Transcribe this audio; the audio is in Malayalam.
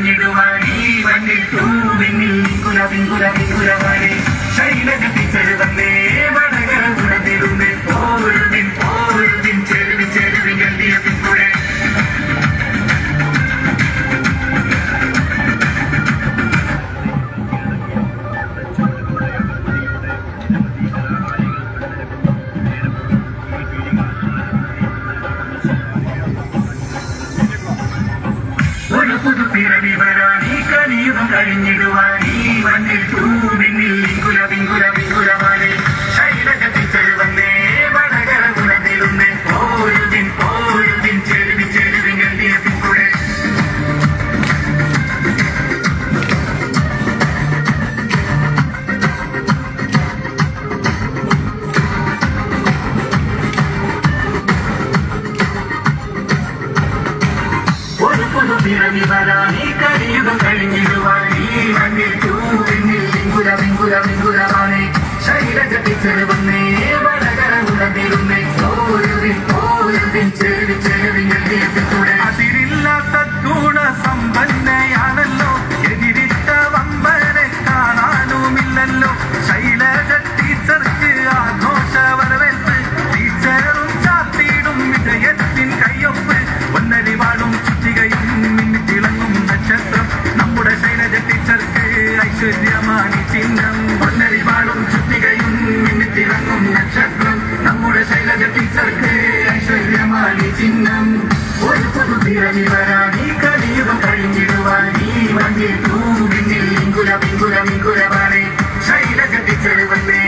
കഴിഞ്ഞിടുവാൻ ഈ മണ്ണിൽ തൂവിങ്ങിൽ കുലവിങ്കുലവിങ്കുലവാനെ ശൈലജ ടീച്ചർ വന്നേ വടകര ഉണർന്നിരുന്നേ പോരുതിൻ ചെരുവി എല്ലിയ പിൻകുടെ ഒരു പുതുപ്പിറവി വരാൻ ഈ കലിയുഗം കഴിഞ്ഞിടുവാൻ ഈ മണ്ണിൽ തൂവിങ്ങിൽ കുലവിങ്കുലവിങ്കുലവാനെ ശൈലജ ടീച്ചർ വന്നേ വടകര ഉണർന്നിരുന്നേ പോരുതിൻ ചെരുവി എല്ലിയ പിൻകുടെ ഒരു പുതുപ്പിറവി വരാൻ ഈ കലിയുഗം കഴിഞ്ഞിടുവാൻ ഈ മണ്ണിൽ തൂവിങ്ങിൽ കുലവിങ്കുലവിങ്കുലവാനെ ശൈലജ ടീച്ചർ വന്നേ വടകര ഉണർന്നിരുന്നേ പോരുതിൻ ചെരുവി എല്ലിയ പിൻകുടെ അതിരില്ലാത്ത ഗുണ സമ്പന്നയാണല്ലോ എതിരിട്ട വമ്പനെ കാണാനുമില്ലല്ലോ ശൈലജ ടീച്ചർക്ക് ആഘോഷ വരവേൽപ്പ് ടീച്ചറും ചാത്തിയിടും വിജയത്തിൻ കയ്യൊപ്പ് പൊന്നരിവാളും ചുറ്റികയും മിന്നിത്തിളങ്ങും നക്ഷത്രം നമ്മുടെ ശൈലജ ടീച്ചർക്ക് ഐശ്വര്യമാണി ചിഹ്നം പൊന്നരിവാളും ചുറ്റികയും മിന്നിത്തിളങ്ങും നക്ഷത്രം നമ്മുടെ ശൈലജ ടീച്ചർക്ക് ഐശ്വര്യമാണി ചിഹ്നം ഒരു പുതുപ്പിറവി വരാൻ ഈ കലിയുഗം കഴിഞ്ഞിടുവാൻ ഈ മണ്ണിൽ തൂവിങ്ങിൽ കുലവിങ്കുലവിങ്കുലവാനെ ശൈലജ ടീച്ചർ വന്നേ